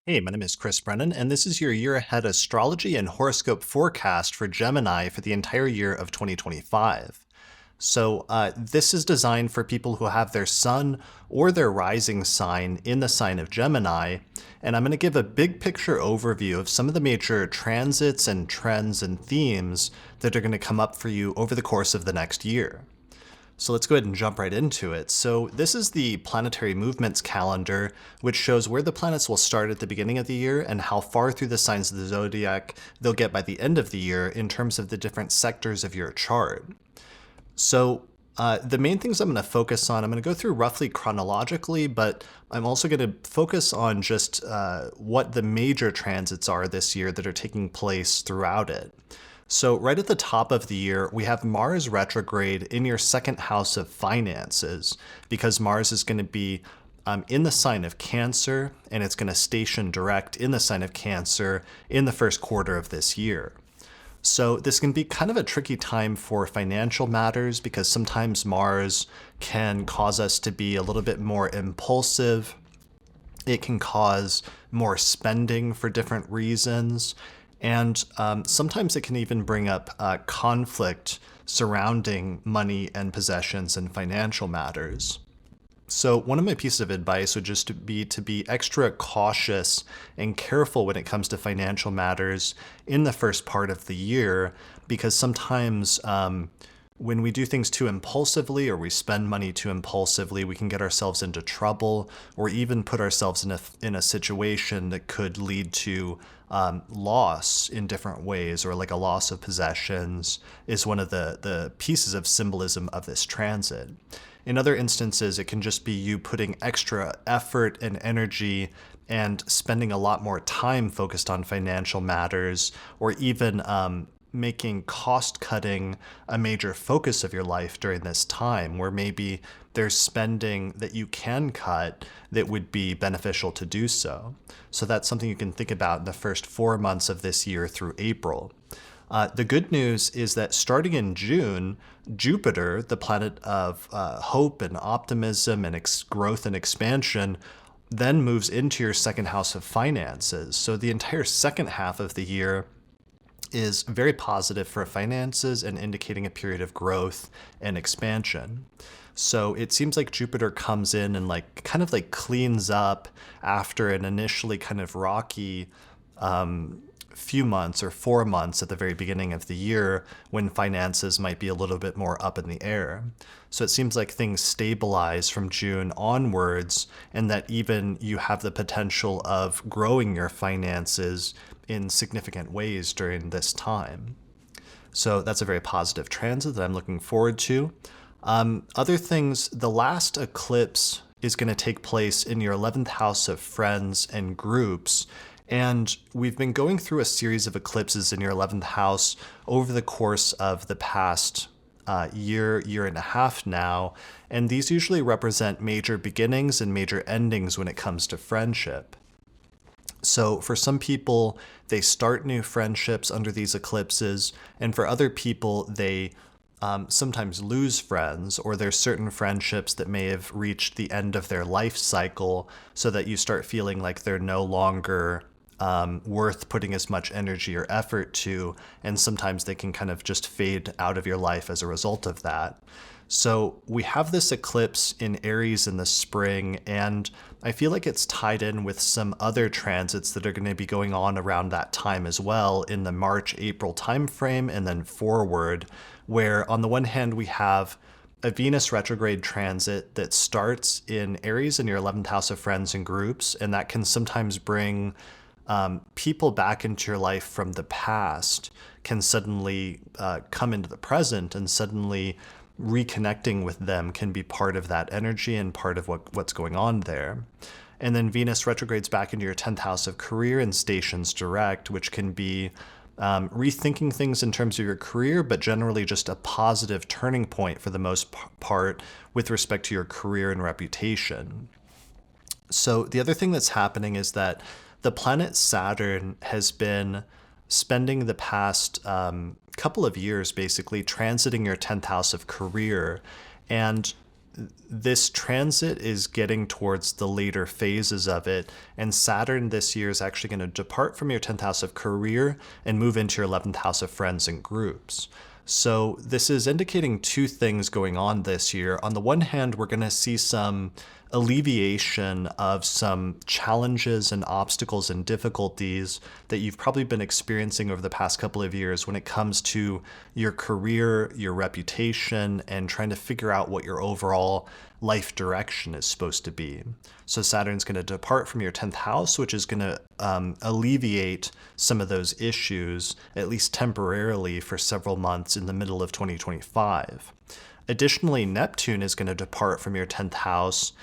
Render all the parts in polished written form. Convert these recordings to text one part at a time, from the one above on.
Hey, my name is Chris Brennan, and this is your year ahead astrology and horoscope forecast for Gemini for the entire year of 2025. This is designed for people who have their sun or their rising sign in the sign of Gemini, and I'm going to give a big picture overview of some of the major transits and trends and themes that are going to come up for you over the course of the next year. So let's go ahead and jump right into it. So this is the planetary movements calendar, which shows where the planets will start at the beginning of the year and how far through the signs of the zodiac they'll get by the end of the year in terms of the different sectors of your chart. The main things I'm going to focus on, I'm going to go through roughly chronologically, but I'm also going to focus on just what the major transits are this year that are taking place throughout it. So right at the top of the year, we have Mars retrograde in your second house of finances, because Mars is going to be in the sign of Cancer, and it's going to station direct in the sign of Cancer in the first quarter of this year. So this can be kind of a tricky time for financial matters, because sometimes Mars can cause us to be a little bit more impulsive. It can cause more spending for different reasons. And sometimes it can even bring up conflict surrounding money and possessions and financial matters. So one of my pieces of advice would just be to be extra cautious and careful when it comes to financial matters in the first part of the year, because sometimes when we do things too impulsively or we spend money too impulsively, we can get ourselves into trouble or even put ourselves in a situation that could lead to loss in different ways, or like a loss of possessions is one of the pieces of symbolism of this transit. In other instances, it can just be you putting extra effort and energy and spending a lot more time focused on financial matters, or even making cost cutting a major focus of your life during this time, where maybe there's spending that you can cut that would be beneficial to do so. So that's something you can think about in the first 4 months of this year through April. The good news is that starting in June, Jupiter, the planet of hope and optimism and growth and expansion, then moves into your second house of finances. So the entire second half of the year is very positive for finances and indicating a period of growth and expansion. So it seems like Jupiter comes in and kind of cleans up after an initially kind of rocky few months or 4 months at the very beginning of the year, when finances might be a little bit more up in the air. So it seems like things stabilize from June onwards, and that even you have the potential of growing your finances in significant ways during this time. So that's a very positive transit that I'm looking forward to. Other things, the last eclipse is going to take place in your 11th house of friends and groups. And we've been going through a series of eclipses in your 11th house over the course of the past year and a half now. And these usually represent major beginnings and major endings when it comes to friendship. So for some people, they start new friendships under these eclipses. And for other people, they sometimes lose friends, or there's certain friendships that may have reached the end of their life cycle, so that you start feeling like they're no longer worth putting as much energy or effort to, and sometimes they can kind of just fade out of your life as a result of that. So we have this eclipse in Aries in the spring, and I feel like it's tied in with some other transits that are going to be going on around that time as well, in the March-April timeframe and then forward, where on the one hand we have a Venus retrograde transit that starts in Aries in your 11th house of friends and groups, and that can sometimes bring people back into your life from the past, can suddenly come into the present, and suddenly reconnecting with them can be part of that energy and part of what's going on there. And then Venus retrogrades back into your 10th house of career and stations direct, which can be rethinking things in terms of your career, but generally just a positive turning point for the most part with respect to your career and reputation. So the other thing that's happening is that the planet Saturn has been spending the past couple of years basically transiting your 10th house of career. And this transit is getting towards the later phases of it, and Saturn this year is actually going to depart from your 10th house of career and move into your 11th house of friends and groups. So this is indicating two things going on this year. On the one hand, we're going to see some alleviation of some challenges and obstacles and difficulties that you've probably been experiencing over the past couple of years when it comes to your career, your reputation, and trying to figure out what your overall life direction is supposed to be. So Saturn's going to depart from your 10th house, which is going to alleviate some of those issues, at least temporarily, for several months in the middle of 2025. Additionally, Neptune is going to depart from your 10th house,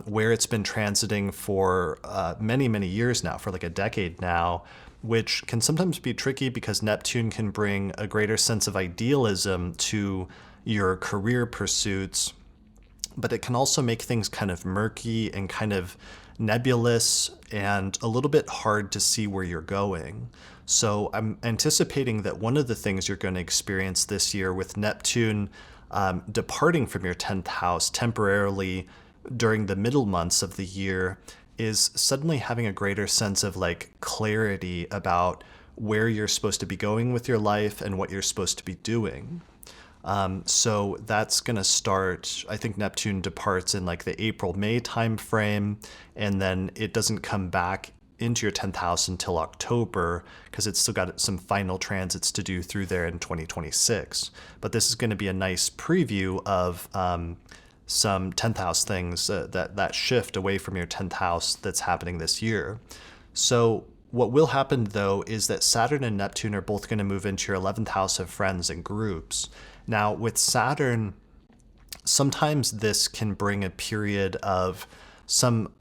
where it's been transiting for many, many years now, for like a decade now, which can sometimes be tricky because Neptune can bring a greater sense of idealism to your career pursuits, but it can also make things kind of murky and kind of nebulous and a little bit hard to see where you're going. So I'm anticipating that one of the things you're going to experience this year with Neptune departing from your 10th house temporarily during the middle months of the year is suddenly having a greater sense of like clarity about where you're supposed to be going with your life and what you're supposed to be doing. So that's going to start, I think Neptune departs in like the April-May time frame, and then it doesn't come back into your 10th house until October because it's still got some final transits to do through there in 2026. But this is going to be a nice preview of some 10th house things, that shift away from your 10th house that's happening this year. So what will happen though is that Saturn and Neptune are both going to move into your 11th house of friends and groups. Now with Saturn, sometimes this can bring a period of some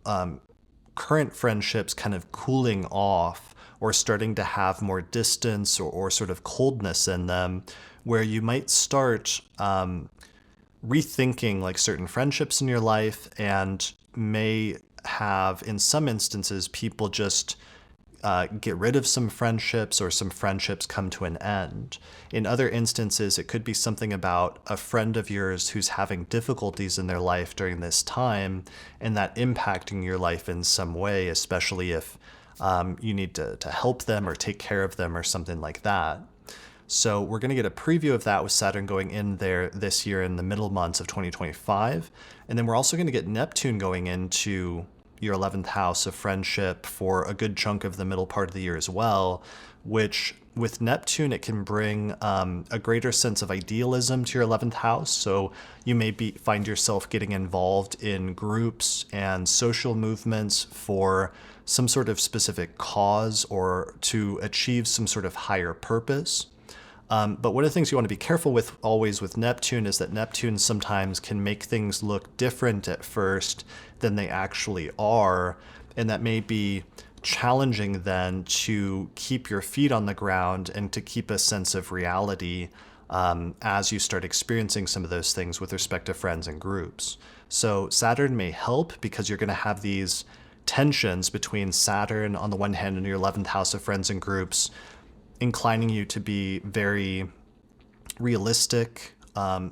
current friendships kind of cooling off or starting to have more distance or sort of coldness in them, where you might start rethinking like certain friendships in your life and may have, in some instances, people just get rid of some friendships or some friendships come to an end. In other instances, it could be something about a friend of yours who's having difficulties in their life during this time and that impacting your life in some way, especially if you need to help them or take care of them or something like that. So we're going to get a preview of that with Saturn going in there this year in the middle months of 2025. And then we're also going to get Neptune going into your 11th house of friendship for a good chunk of the middle part of the year as well, which with Neptune, it can bring a greater sense of idealism to your 11th house. So you may find yourself getting involved in groups and social movements for some sort of specific cause or to achieve some sort of higher purpose. But one of the things you want to be careful with always with Neptune is that Neptune sometimes can make things look different at first than they actually are. And that may be challenging then to keep your feet on the ground and to keep a sense of reality as you start experiencing some of those things with respect to friends and groups. So Saturn may help because you're going to have these tensions between Saturn on the one hand and your 11th house of friends and groups, inclining you to be very realistic,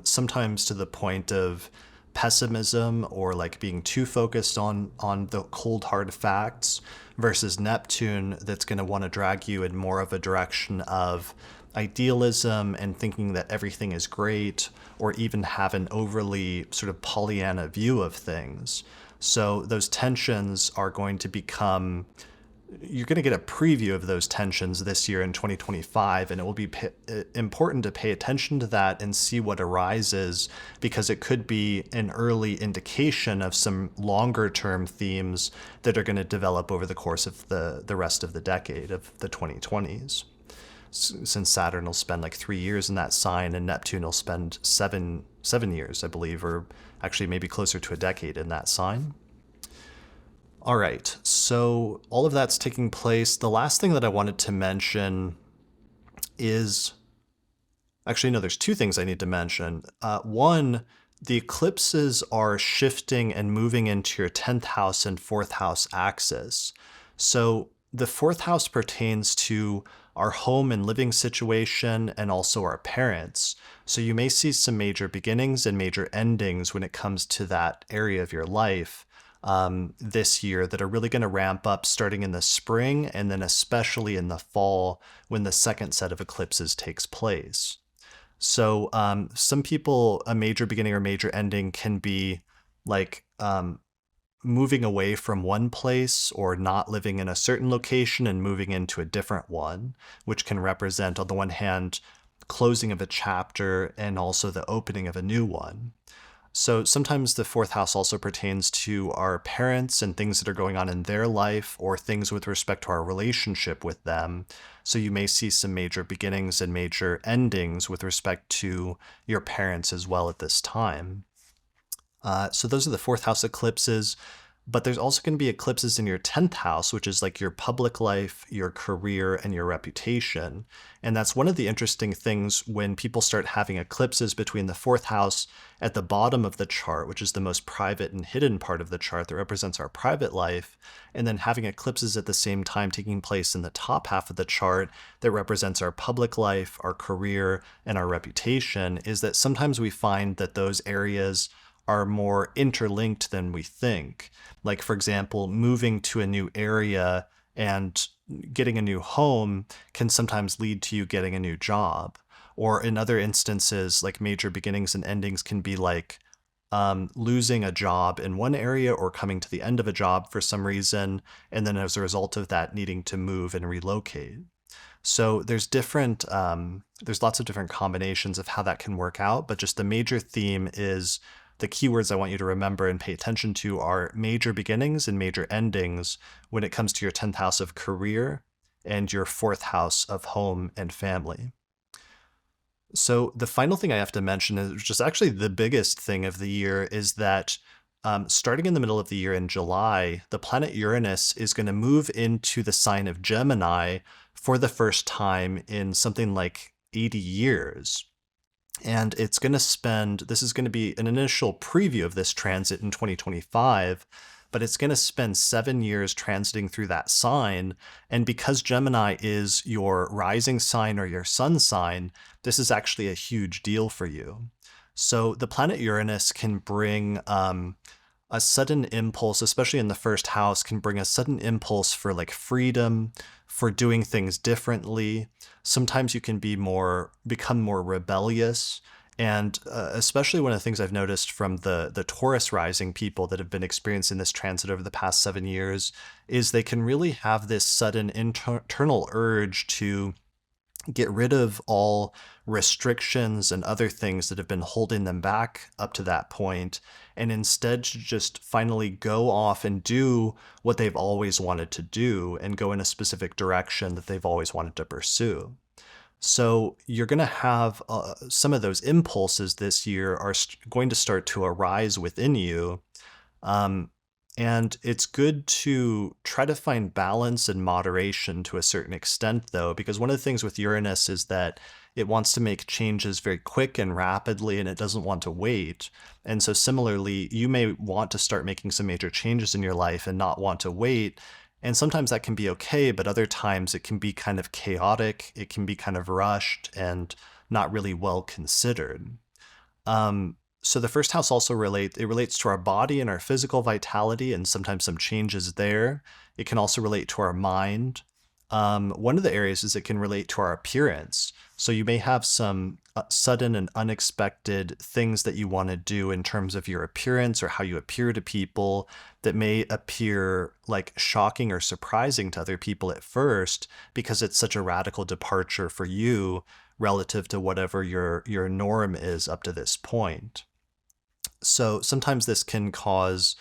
sometimes to the point of pessimism or like being too focused on the cold hard facts, versus Neptune that's going to want to drag you in more of a direction of idealism and thinking that everything is great, or even have an overly sort of Pollyanna view of things. So those tensions are going to become, you're going to get a preview of those tensions this year in 2025, and it will be important to pay attention to that and see what arises, because it could be an early indication of some longer term themes that are going to develop over the course of the rest of the decade of the 2020s. Since Saturn will spend like 3 years in that sign and Neptune will spend seven years, I believe, or actually maybe closer to a decade in that sign. All right, so all of that's taking place. The last thing that I wanted to mention is, actually, no, there's two things I need to mention. One, the eclipses are shifting and moving into your 10th house and 4th house axis. So the 4th house pertains to our home and living situation, and also our parents. So you may see some major beginnings and major endings when it comes to that area of your life this year that are really going to ramp up starting in the spring and then especially in the fall when the second set of eclipses takes place. So some people, a major beginning or major ending can be like moving away from one place or not living in a certain location and moving into a different one, which can represent, on the one hand, closing of a chapter and also the opening of a new one. So sometimes the fourth house also pertains to our parents and things that are going on in their life or things with respect to our relationship with them. So you may see some major beginnings and major endings with respect to your parents as well at this time. So those are the fourth house eclipses. But there's also going to be eclipses in your 10th house, which is like your public life, your career, and your reputation. And that's one of the interesting things when people start having eclipses between the fourth house at the bottom of the chart, which is the most private and hidden part of the chart that represents our private life, and then having eclipses at the same time taking place in the top half of the chart that represents our public life, our career, and our reputation, is that sometimes we find that those areas are more interlinked than we think. Like, for example, moving to a new area and getting a new home can sometimes lead to you getting a new job. Or in other instances, like major beginnings and endings can be like losing a job in one area or coming to the end of a job for some reason, and then as a result of that, needing to move and relocate. So there's lots of different combinations of how that can work out, but just the major theme is the keywords I want you to remember and pay attention to are major beginnings and major endings when it comes to your 10th house of career and your 4th house of home and family. So the final thing I have to mention is just actually the biggest thing of the year is that starting in the middle of the year in July, the planet Uranus is going to move into the sign of Gemini for the first time in something like 80 years. And it's going to this is going to be an initial preview of this transit in 2025, but it's going to spend 7 years transiting through that sign. And because Gemini is your rising sign or your sun sign, this is actually a huge deal for you. So the planet Uranus can bring a sudden impulse, especially in the first house, can bring a sudden impulse for like freedom, for doing things differently. Sometimes you can become more rebellious. And especially one of the things I've noticed from the Taurus rising people that have been experiencing this transit over the past 7 years is they can really have this sudden internal urge to get rid of all restrictions and other things that have been holding them back up to that point, and instead just finally go off and do what they've always wanted to do and go in a specific direction that they've always wanted to pursue. So you're going to have some of those impulses this year are going to start to arise within you. And it's good to try to find balance and moderation to a certain extent, though, because one of the things with Uranus is that it wants to make changes very quick and rapidly, and it doesn't want to wait. And so similarly, you may want to start making some major changes in your life and not want to wait. And sometimes that can be okay, but other times it can be kind of chaotic. It can be kind of rushed and not really well considered. So the first house also relates to our body and our physical vitality and sometimes some changes there. It can also relate to our mind. One of the areas is it can relate to our appearance. So you may have some sudden and unexpected things that you want to do in terms of your appearance or how you appear to people that may appear like shocking or surprising to other people at first because it's such a radical departure for you relative to whatever your norm is up to this point. So sometimes this can cause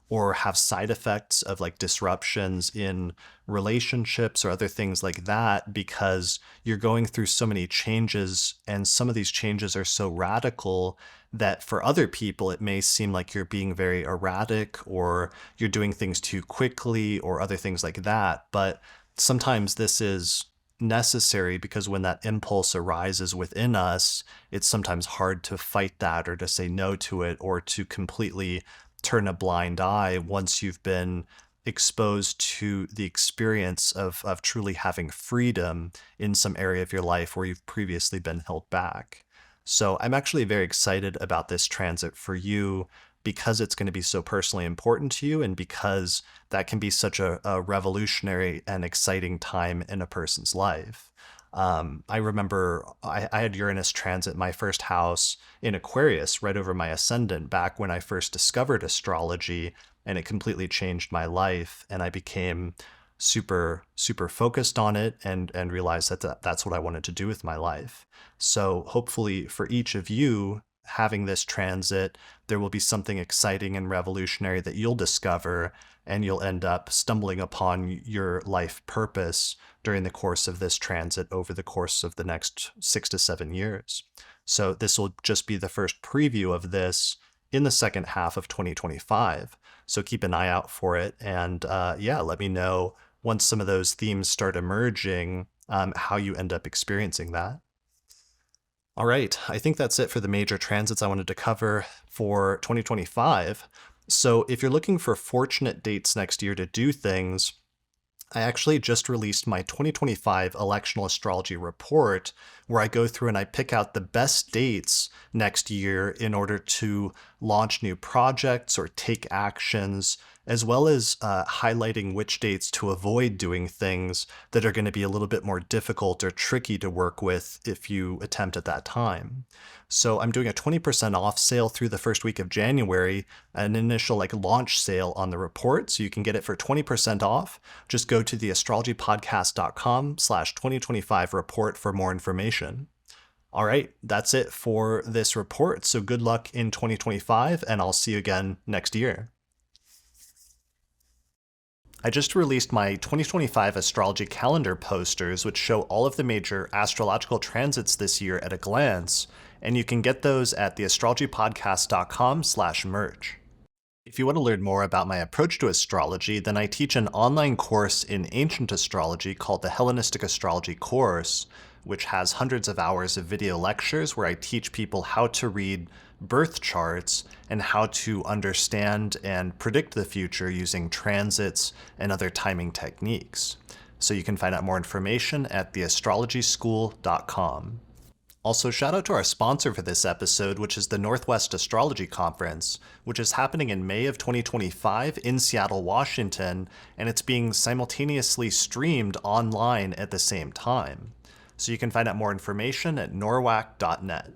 or have side effects of like disruptions in relationships or other things like that because you're going through so many changes, and some of these changes are so radical that for other people it may seem like you're being very erratic or you're doing things too quickly or other things like that. But sometimes this is necessary because when that impulse arises within us, it's sometimes hard to fight that or to say no to it or to completely turn a blind eye once you've been exposed to the experience of truly having freedom in some area of your life where you've previously been held back. So I'm actually very excited about this transit for you because it's going to be so personally important to you and because that can be such a revolutionary and exciting time in a person's life. I remember I had Uranus transit my first house in Aquarius right over my ascendant back when I first discovered astrology, and it completely changed my life. And I became super focused on it and realized that that's what I wanted to do with my life. So hopefully for each of you having this transit, there will be something exciting and revolutionary that you'll discover, and you'll end up stumbling upon your life purpose during the course of this transit over the course of the next 6 to 7 years. So this will just be the first preview of this in the second half of 2025. So keep an eye out for it. And let me know once some of those themes start emerging, how you end up experiencing that. All right, I think that's it for the major transits I wanted to cover for 2025. So if you're looking for fortunate dates next year to do things, I actually just released my 2025 electional astrology report where I go through and I pick out the best dates next year in order to launch new projects or take actions, as well as highlighting which dates to avoid doing things that are going to be a little bit more difficult or tricky to work with if you attempt at that time. So I'm doing a 20% off sale through the first week of January, an initial launch sale on the report. So you can get it for 20% off. Just go to theastrologypodcast.com/2025 report for more information. All right, that's it for this report. So good luck in 2025, and I'll see you again next year. I just released my 2025 astrology calendar posters, which show all of the major astrological transits this year at a glance, and you can get those at theastrologypodcast.com/merch. If you want to learn more about my approach to astrology, then I teach an online course in ancient astrology called the Hellenistic Astrology Course, which has hundreds of hours of video lectures where I teach people how to read birth charts and how to understand and predict the future using transits and other timing techniques. So you can find out more information at theastrologyschool.com. Also, shout out to our sponsor for this episode, which is the Northwest Astrology Conference, which is happening in May of 2025 in Seattle, Washington, and it's being simultaneously streamed online at the same time. So you can find out more information at norwac.net.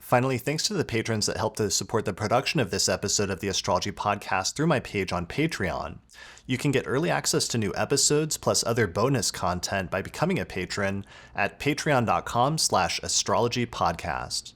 Finally, thanks to the patrons that helped to support the production of this episode of the Astrology Podcast through my page on Patreon. You can get early access to new episodes plus other bonus content by becoming a patron at patreon.com/astrologypodcast.